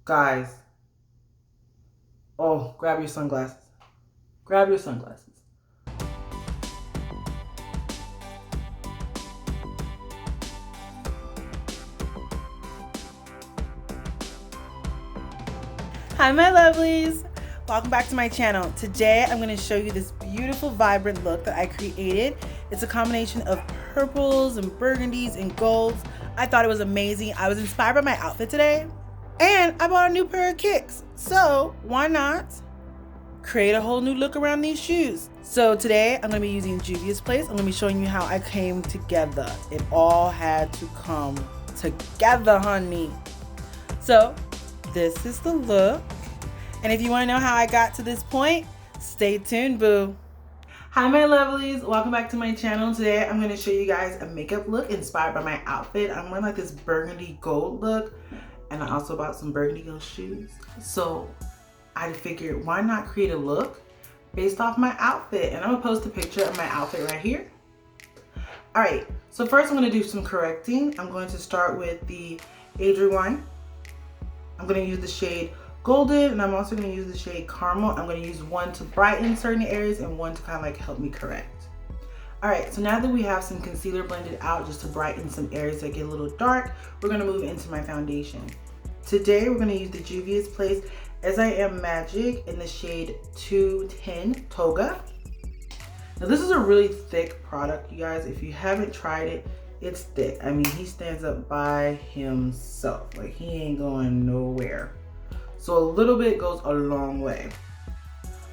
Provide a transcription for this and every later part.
Guys, oh, grab your sunglasses. Grab your sunglasses. Hi my lovelies, welcome back to my channel. Today I'm going to show you this beautiful vibrant look that I created. It's a combination of purples and burgundies and golds. I thought it was amazing. I was inspired by my outfit today and I bought a new pair of kicks. So why not create a whole new look around these shoes? So today I'm going to be using Juvia's Place. I'm going to be showing you how I came together. It all had to come together, honey. So this is the look. And if you want to know how I got to this point, stay tuned, boo. Hi my lovelies, welcome back to my channel. Today I'm going to show you guys a makeup look inspired by my outfit. I'm wearing like this burgundy gold look, and I also bought some burgundy gold shoes. So I figured, why not create a look based off my outfit? And I'm gonna post a picture of my outfit right here. All right, so first I'm gonna do some correcting. I'm going to start with the Age Rewind. I'm gonna use the shade Golden, and I'm also gonna use the shade Caramel. I'm gonna use one to brighten certain areas and one to kind of like help me correct. All right, so now that we have some concealer blended out just to brighten some areas that get a little dark, we're gonna move into my foundation. Today, we're gonna use the Juvia's Place As I Am Magic in the shade 210 Toga. Now this is a really thick product, you guys. If you haven't tried it, it's thick. I mean, he stands up by himself. Like, he ain't going nowhere. So a little bit goes a long way.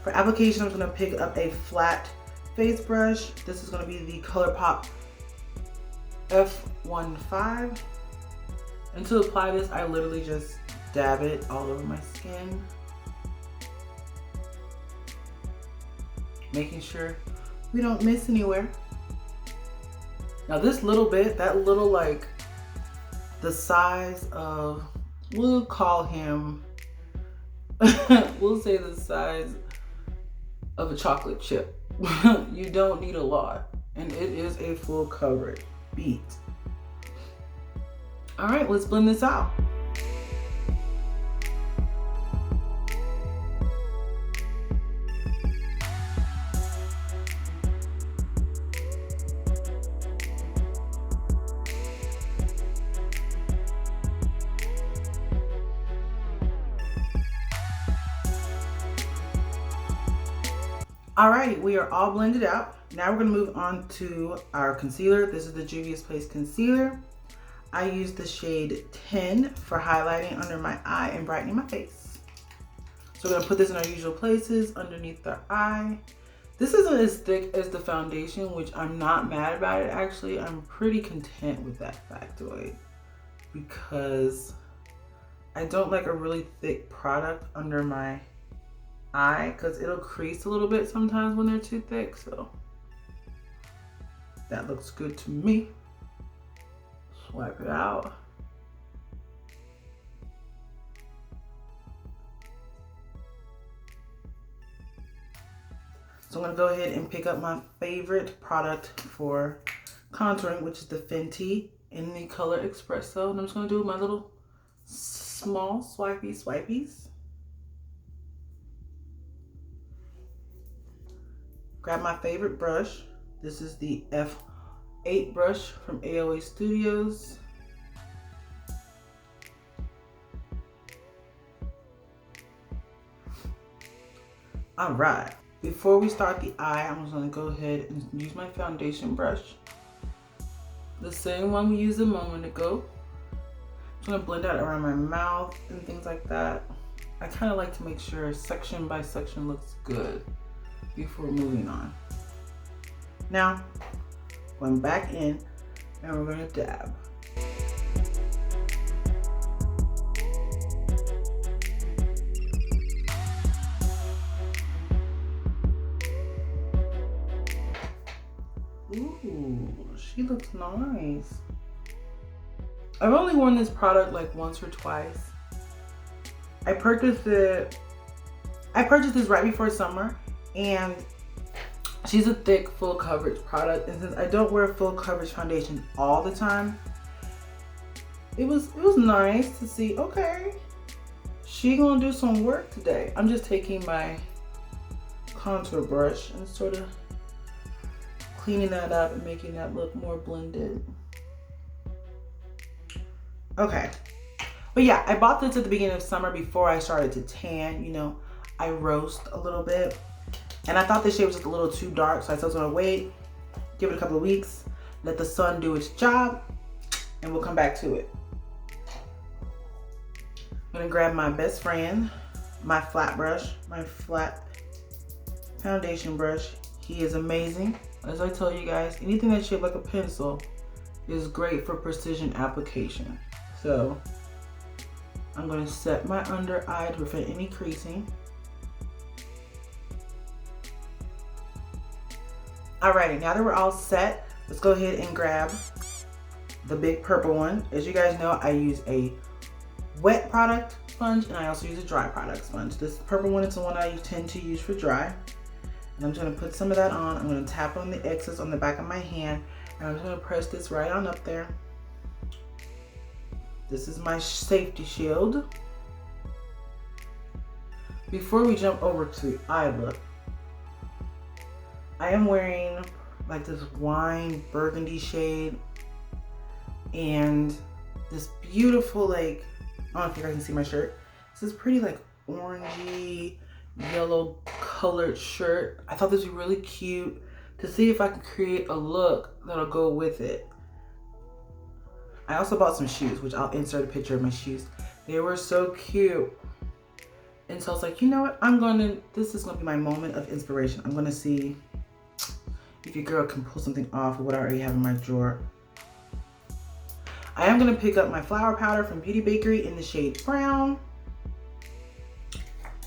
For application, I'm gonna pick up a flat face brush. This is gonna be the ColourPop F15. And to apply this, I literally just dab it all over my skin. Making sure we don't miss anywhere. Now this little bit, that little like the size of, we'll call him, we'll say the size of a chocolate chip. You don't need a lot, and it is a full coverage beat. All right, let's blend this out. Alrighty, we are all blended out. Now we're gonna move on to our concealer. This is the Juvia's Place concealer. I use the shade 10 for highlighting under my eye and brightening my face. So we're gonna put this in our usual places underneath the eye. This isn't as thick as the foundation, which I'm not mad about it actually. I'm pretty content with that factoid because I don't like a really thick product under my eye because it'll crease a little bit sometimes when they're too thick. So that looks good to me. Swipe it out. So I'm gonna go ahead and pick up my favorite product for contouring, which is the Fenty in the color Espresso. And I'm just gonna do my little small swipies. Grab my favorite brush. This is the F8 brush from AOA Studios. All right, before we start the eye, I'm just gonna go ahead and use my foundation brush. The same one we used a moment ago. I'm gonna blend out around my mouth and things like that. I kind of like to make sure section by section looks good before moving on. Now, going back in, and we're gonna dab. Ooh, she looks nice. I've only worn this product like once or twice. I purchased this right before summer, and she's a thick full coverage product, and since I don't wear full coverage foundation all the time, it was nice to see, okay, she gonna do some work today. I'm just taking my contour brush and sort of cleaning that up and making that look more blended. Okay. But yeah, I bought this at the beginning of summer before I started to tan. You know, I roast a little bit. And I thought this shade was just a little too dark, so I was gonna wait, give it a couple of weeks, let the sun do its job, and we'll come back to it. I'm gonna grab my best friend, my flat brush, my flat foundation brush. He is amazing. As I tell you guys, anything that's shaped like a pencil is great for precision application. So I'm gonna set my under eye to prevent any creasing. Alrighty, now that we're all set, let's go ahead and grab the big purple one. As you guys know, I use a wet product sponge and I also use a dry product sponge. This purple one is the one I tend to use for dry. And I'm just gonna put some of that on. I'm gonna tap on the excess on the back of my hand and I'm just gonna press this right on up there. This is my safety shield. Before we jump over to the eye look, I am wearing like this wine burgundy shade and this beautiful, like, I don't know if you guys can see my shirt. This is pretty like orangey, yellow colored shirt. I thought this would be really cute to see if I can create a look that'll go with it. I also bought some shoes, which I'll insert a picture of my shoes. They were so cute. And so I was like, you know what? This is gonna be my moment of inspiration. I'm gonna see if your girl can pull something off of what I already have in my drawer. I am gonna pick up my flower powder from Beauty Bakery in the shade Brown.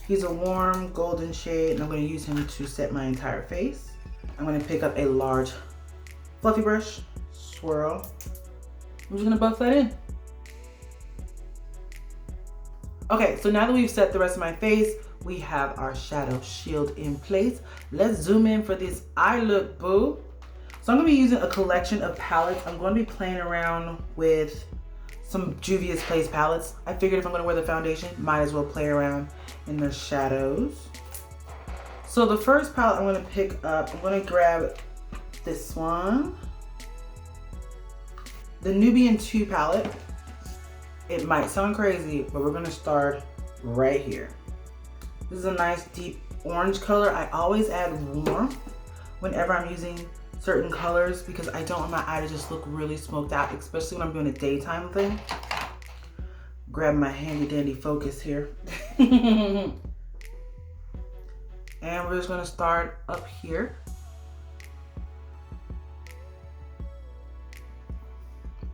He's a warm golden shade and I'm gonna use him to set my entire face. I'm gonna pick up a large fluffy brush, swirl. I'm just gonna buff that in. Okay, so now that we've set the rest of my face, we have our shadow shield in place. Let's zoom in for this eye look, boo. So I'm gonna be using a collection of palettes. I'm gonna be playing around with some Juvia's Place palettes. I figured if I'm gonna wear the foundation, might as well play around in the shadows. So the first palette I'm gonna pick up, I'm gonna grab this one. The Nubian 2 palette. It might sound crazy, but we're gonna start right here. This is a nice deep orange color. I always add warm whenever I'm using certain colors because I don't want my eye to just look really smoked out, especially when I'm doing a daytime thing. Grab my handy dandy focus here. And we're just gonna start up here.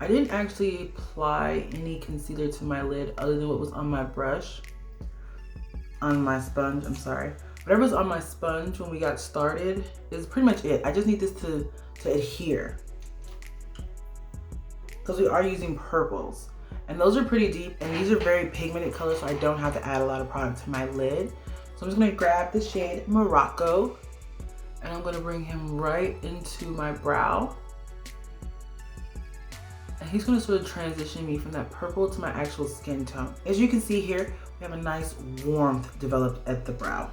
I didn't actually apply any concealer to my lid other than what was on my brush. On my sponge, I'm sorry. Whatever's on my sponge when we got started is pretty much it. I just need this to adhere. Because we are using purples. And those are pretty deep and these are very pigmented colors, so I don't have to add a lot of product to my lid. So I'm just gonna grab the shade Morocco and I'm gonna bring him right into my brow. And he's gonna sort of transition me from that purple to my actual skin tone. As you can see here, we have a nice warmth developed at the brow.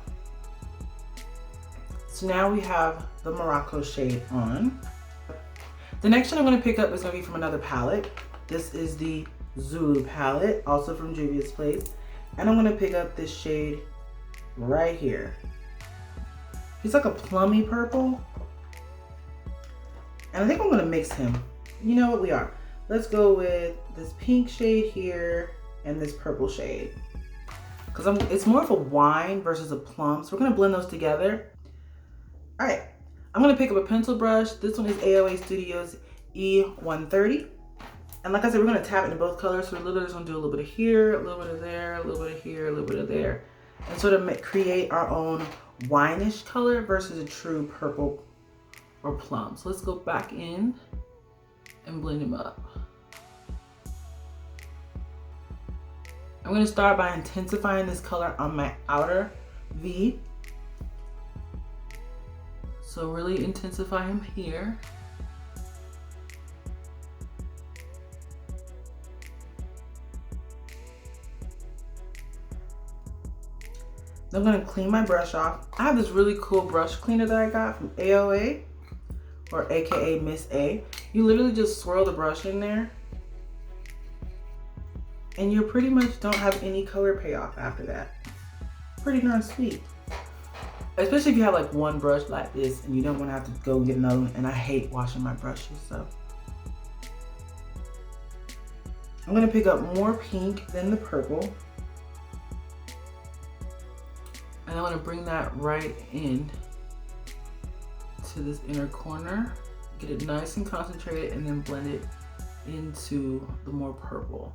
So now we have the Morocco shade on. The next shade I'm gonna pick up is gonna be from another palette. This is the Zulu palette, also from Juvia's Place. And I'm gonna pick up this shade right here. He's like a plummy purple. And I think I'm gonna mix him. You know what we are. Let's go with this pink shade here and this purple shade. Because it's more of a wine versus a plum. So we're gonna blend those together. All right, I'm gonna pick up a pencil brush. This one is AOA Studios E130. And like I said, we're gonna tap into both colors. So we're literally just gonna do a little bit of here, a little bit of there, a little bit of here, a little bit of there. And sort of create our own wine-ish color versus a true purple or plum. So let's go back in and blend them up. I'm gonna start by intensifying this color on my outer V. So really intensify him here. I'm gonna clean my brush off. I have this really cool brush cleaner that I got from AOA, or AKA Miss A. You literally just swirl the brush in there and you pretty much don't have any color payoff after that. Pretty darn sweet. Especially if you have like one brush like this and you don't want to have to go get another one. And I hate washing my brushes, so. I'm gonna pick up more pink than the purple. And I want to bring that right in to this inner corner. Get it nice and concentrated and then blend it into the more purple.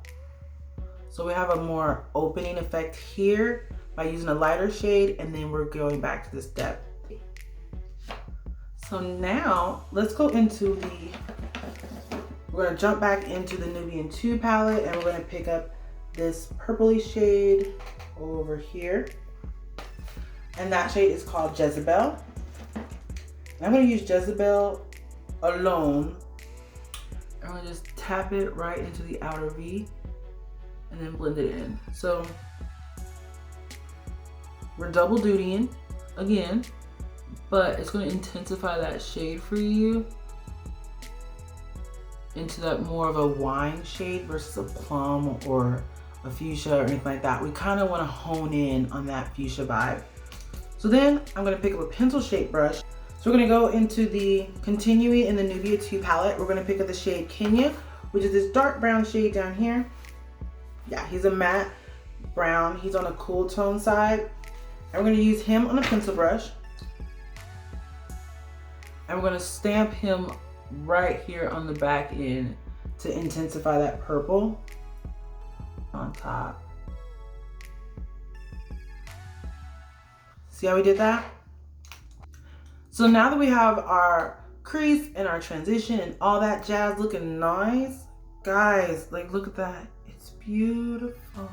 So we have a more opening effect here by using a lighter shade, and then we're going back to this depth. So now let's go into we're gonna jump back into the Nubian 2 palette, and we're gonna pick up this purpley shade over here. And that shade is called Jezebel. And I'm gonna use Jezebel alone. I'm gonna just tap it right into the outer V and then blend it in. So we're double dutying again, but it's gonna intensify that shade for you into that more of a wine shade versus a plum or a fuchsia or anything like that. We kind of want to hone in on that fuchsia vibe. So then I'm gonna pick up a pencil shape brush. So we're gonna go into continuing in the Nubia 2 palette. We're gonna pick up the shade Kenya, which is this dark brown shade down here. Yeah, he's a matte brown. He's on a cool tone side. And we're gonna use him on a pencil brush. And we're gonna stamp him right here on the back end to intensify that purple on top. See how we did that? So now that we have our crease and our transition and all that jazz looking nice, guys, like look at that. It's beautiful.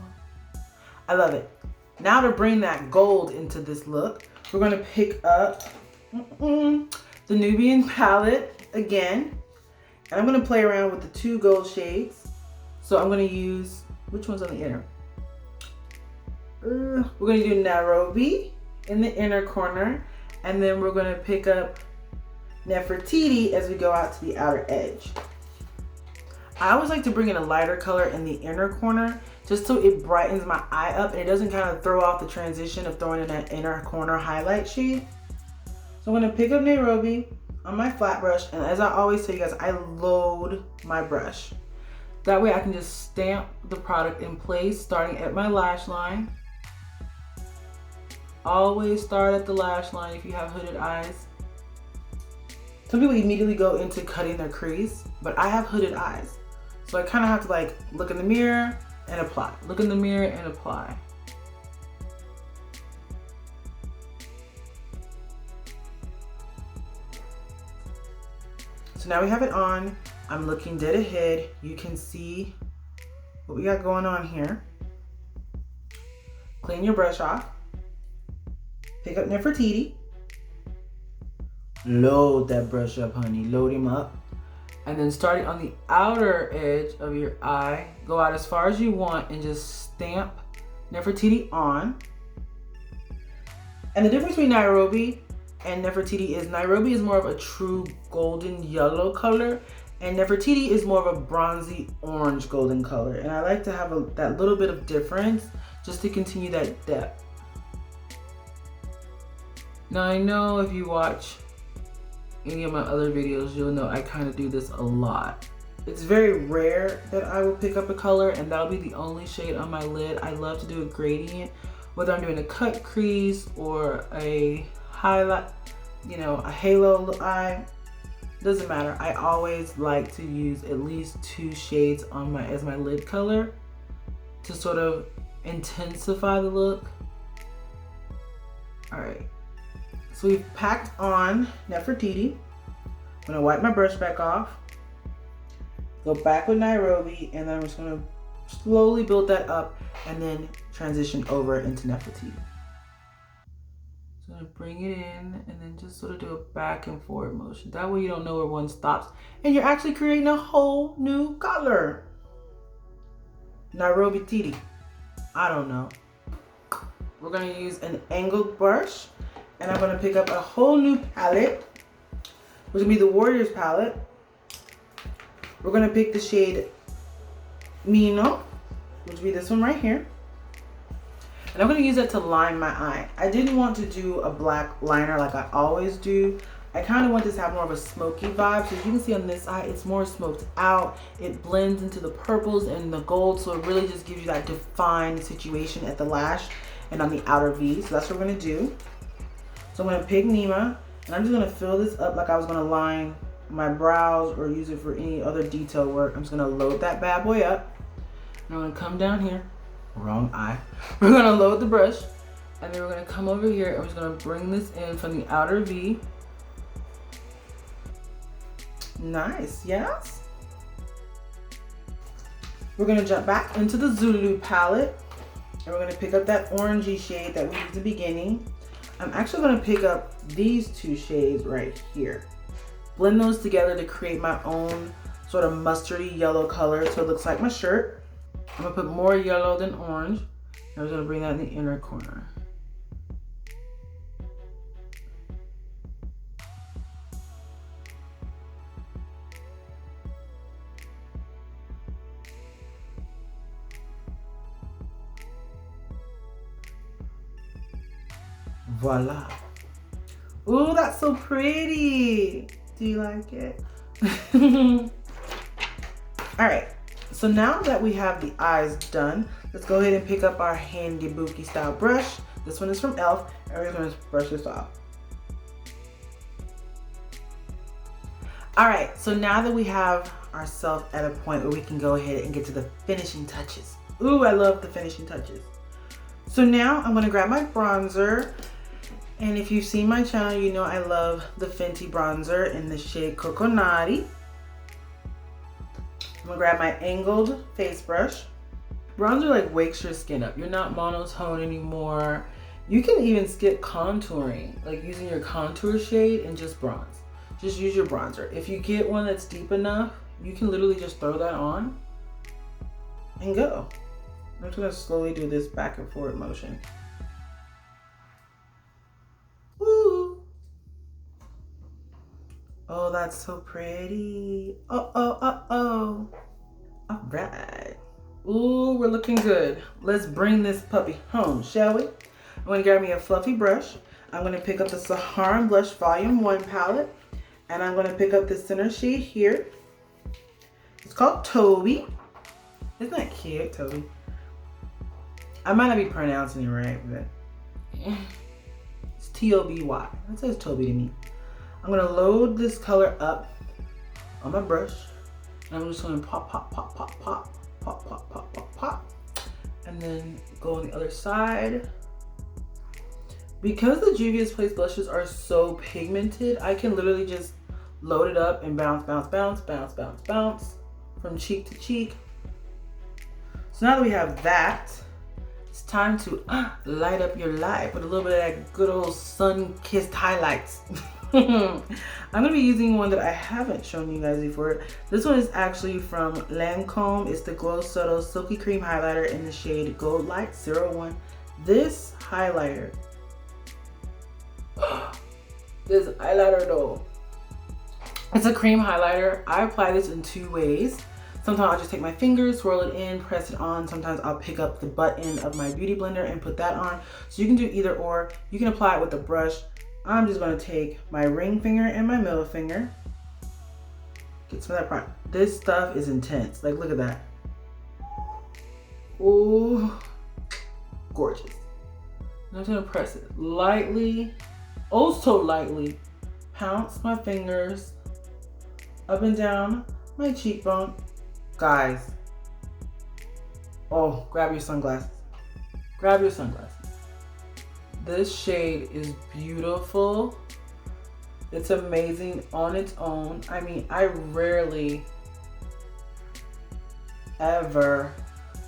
I love it. Now to bring that gold into this look, we're gonna pick up the Nubian palette again. And I'm gonna play around with the 2 gold shades. So I'm gonna use, which one's on the inner? We're gonna do Nairobi in the inner corner, and then we're gonna pick up Nefertiti as we go out to the outer edge. I always like to bring in a lighter color in the inner corner just so it brightens my eye up and it doesn't kind of throw off the transition of throwing in that inner corner highlight shade. So I'm gonna pick up Nairobi on my flat brush, and as I always tell you guys, I load my brush. That way I can just stamp the product in place starting at my lash line. Always start at the lash line if you have hooded eyes. Some people immediately go into cutting their crease, but I have hooded eyes. So I kind of have to like look in the mirror and apply. Look in the mirror and apply. So now we have it on. I'm looking dead ahead. You can see what we got going on here. Clean your brush off. Pick up Nefertiti. Load that brush up, honey. Load him up. And then starting on the outer edge of your eye, go out as far as you want and just stamp Nefertiti on. And the difference between Nairobi and Nefertiti is Nairobi is more of a true golden yellow color, and Nefertiti is more of a bronzy orange golden color. And I like to have that little bit of difference just to continue that depth. Now I know if you watch any of my other videos, you'll know I kind of do this a lot. It's very rare that I will pick up a color and that'll be the only shade on my lid. I love to do a gradient, whether I'm doing a cut crease or a highlight, you know, a halo eye, doesn't matter. I always like to use at least 2 shades on as my lid color to sort of intensify the look. All right. So we've packed on Nefertiti. I'm gonna wipe my brush back off, go back with Nairobi, and then I'm just gonna slowly build that up and then transition over into Nefertiti. So I'm gonna bring it in and then just sort of do a back and forward motion. That way you don't know where one stops and you're actually creating a whole new color. Nairobi Titi. I don't know. we're gonna use an angled brush, and I'm gonna pick up a whole new palette, which will be the Warriors palette. We're gonna pick the shade Mino, which will be this one right here. And I'm gonna use it to line my eye. I didn't want to do a black liner like I always do. I kind of want this to have more of a smoky vibe. So as you can see on this eye, it's more smoked out. It blends into the purples and the gold. So it really just gives you that defined situation at the lash and on the outer V. So that's what we're gonna do. So I'm gonna pick Nima, and I'm just gonna fill this up like I was gonna line my brows or use it for any other detail work. I'm just gonna load that bad boy up. And I'm gonna come down here. Wrong eye. We're gonna load the brush, and then we're gonna come over here and we're just gonna bring this in from the outer V. Nice, yes. We're gonna jump back into the Zulu palette, and we're gonna pick up that orangey shade that we used at the beginning. I'm actually gonna pick up these two shades right here. Blend those together to create my own sort of mustardy yellow color so it looks like my shirt. I'm gonna put more yellow than orange. I'm just gonna bring that in the inner corner. Voila. Ooh, that's so pretty. Do you like it? All right. So now that we have the eyes done, let's go ahead and pick up our handy Buki style brush. This one is from e.l.f. and we're gonna brush this off. All right, so now that we have ourselves at a point where we can go ahead and get to the finishing touches. Ooh, I love the finishing touches. So now I'm gonna grab my bronzer. And if you've seen my channel, you know I love the Fenty bronzer in the shade Coconati. I'm gonna grab my angled face brush. Bronzer like wakes your skin up. You're not monotone anymore. You can even skip contouring, like using your contour shade and just bronze. Just use your bronzer. If you get one that's deep enough, you can literally just throw that on and go. I'm just gonna slowly do this back and forward motion. Woo! Oh, that's so pretty. Oh, oh, oh, oh. All right. Ooh, we're looking good. Let's bring this puppy home, shall we? I'm gonna grab me a fluffy brush. I'm gonna pick up the Saharan Blush Volume 1 palette, and I'm gonna pick up the center shade here. It's called Toby. Isn't that cute, Toby? I might not be pronouncing it right, but it's T-O-B-Y. That says Toby to me. I'm gonna load this color up on my brush, and I'm just gonna pop, pop, pop, pop, pop, pop, pop, pop, pop, pop, and then go on the other side. Because the Juvia's Place blushes are so pigmented, I can literally just load it up and bounce, bounce, bounce, bounce, bounce, bounce from cheek to cheek. So now that we have that, it's time to light up your life with a little bit of that good old sun-kissed highlights. I'm gonna be using one that I haven't shown you guys before. This one is actually from Lancome. It's the Glow Subtle Silky Cream Highlighter in the shade Gold Light 01. This highlighter, this highlighter though, it's a cream highlighter. I apply this in two ways. Sometimes I'll just take my fingers, swirl it in, press it on. Sometimes I'll pick up the butt end of my beauty blender and put that on. So you can do either or. You can apply it with a brush. I'm just gonna take my ring finger and my middle finger. Get some of that product. This stuff is intense. Like, look at that. Ooh, gorgeous. And I'm just gonna press it lightly, oh so lightly. Pounce my fingers up and down my cheekbone. Guys, oh, grab your sunglasses. Grab your sunglasses. This shade is beautiful. It's amazing on its own. I mean, I rarely ever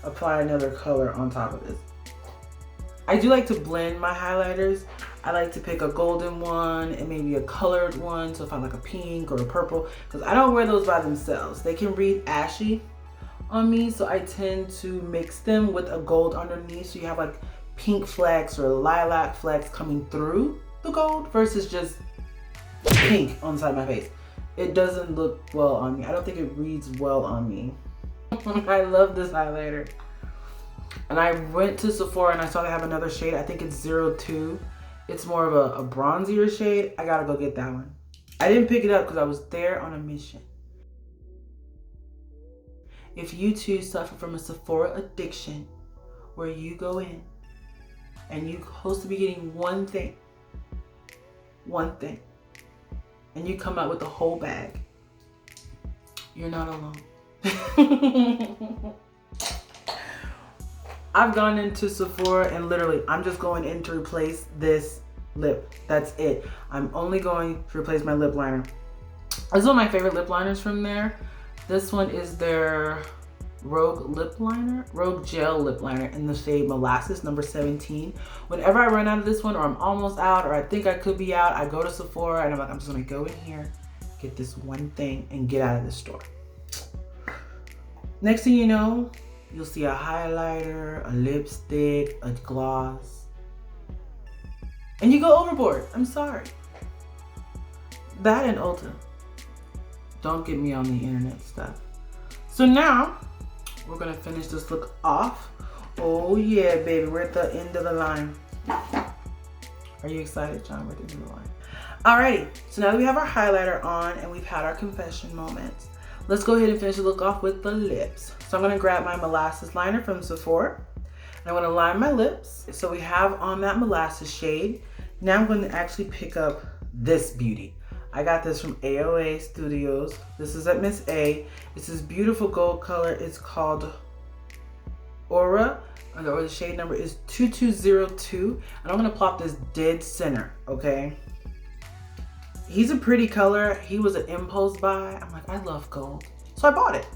apply another color on top of this. I do like to blend my highlighters. I like to pick a golden one and maybe a colored one. So if I like a pink or a purple, because I don't wear those by themselves. They can read ashy on me. So I tend to mix them with a gold underneath. So you have like pink flecks or lilac flecks coming through the gold versus just pink on the side of my face. It doesn't look well on me. I don't think it reads well on me. I love this highlighter. And I went to Sephora and I saw they have another shade. I think it's 02. It's more of a bronzier shade. I gotta go get that one. I didn't pick it up because I was there on a mission. If you too suffer from a Sephora addiction where you go in and you're supposed to be getting one thing, and you come out with the whole bag, you're not alone. I've gone into Sephora and literally I'm just going in to replace this lip. That's it. I'm only going to replace my lip liner. This is one of my favorite lip liners from there. This one is their Rogue lip liner, Rogue gel lip liner in the shade Molasses number 17. Whenever I run out of this one, or I'm almost out, or I think I could be out, I go to Sephora and I'm like, I'm just gonna go in here, get this one thing and get out of the store. Next thing you know, you'll see a highlighter, a lipstick, a gloss, and you go overboard. I'm sorry. That and Ulta. Don't get me on the internet stuff. So now, we're gonna finish this look off. Oh yeah, baby, we're at the end of the line. Are you excited, John? We're at the end of the line. Alrighty, so now that we have our highlighter on and we've had our confession moments, let's go ahead and finish the look off with the lips. So I'm gonna grab my Molasses liner from Sephora. And I'm gonna line my lips. So we have on that Molasses shade. Now I'm gonna actually pick up this beauty. I got this from AOA Studios. This is at Miss A. It's this beautiful gold color. It's called Aura, or the shade number is 2202. And I'm gonna plop this dead center, okay? He's a pretty color. He was an impulse buy. I'm like, I love gold. So I bought it.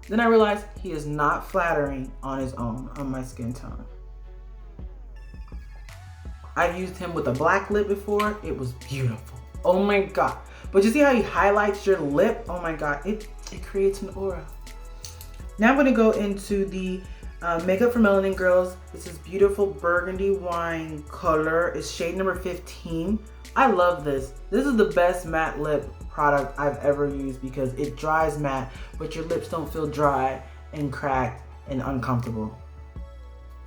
Then I realized he is not flattering on his own on my skin tone. I've used him with a black lip before. It was beautiful. Oh my God. But you see how he highlights your lip? Oh my God, it creates an aura. Now I'm gonna go into the Makeup for Melanin Girls. This is beautiful burgundy wine color. It's shade number 15. I love this. This is the best matte lip product I've ever used because it dries matte, but your lips don't feel dry and cracked and uncomfortable.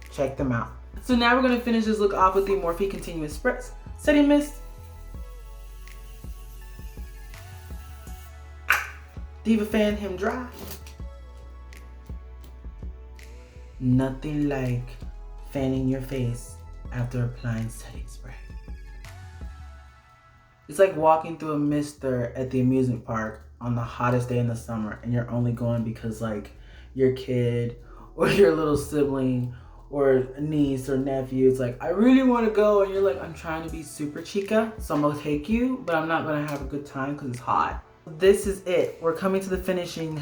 Check them out. So now we're gonna finish this look off with the Morphe Continuous Spritz Setting Mist. Diva Fan Him Dry. Nothing like fanning your face after applying setting spray. It's like walking through a mister at the amusement park on the hottest day in the summer and you're only going because like your kid or your little sibling or niece or nephew is like, I really want to go, and you're like, I'm trying to be super chica, so I'm gonna take you, but I'm not gonna have a good time because it's hot. This is it. We're coming to the finishing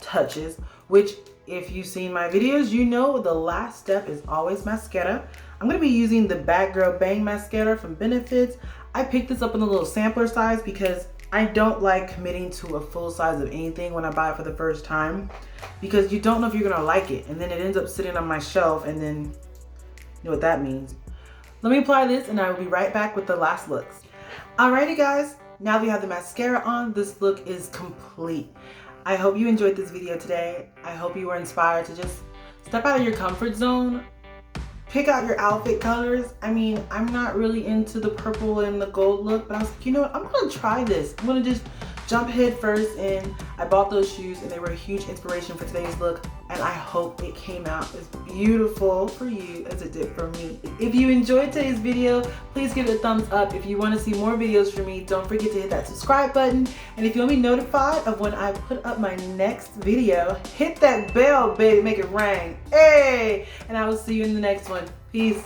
touches, which if you've seen my videos, you know the last step is always mascara. I'm gonna be using the Bad Girl Bang mascara from Benefits. I picked this up in a little sampler size because I don't like committing to a full size of anything when I buy it for the first time, because you don't know if you're gonna like it, and then it ends up sitting on my shelf, and then you know what that means. Let me apply this and I will be right back with the last looks. Alrighty guys, now that we have the mascara on, this look is complete. I hope you enjoyed this video today. I hope you were inspired to just step out of your comfort zone. Pick out your outfit colors. I mean, I'm not really into the purple and the gold look, but I was like, you know what? I'm gonna try this. I'm gonna just jump head first in. I bought those shoes and they were a huge inspiration for today's look, and I hope it came out as beautiful for you as it did for me. If you enjoyed today's video, please give it a thumbs up. If you want to see more videos from me, don't forget to hit that subscribe button. And if you want to be notified of when I put up my next video, hit that bell, baby, make it ring. Hey! And I will see you in the next one. Peace.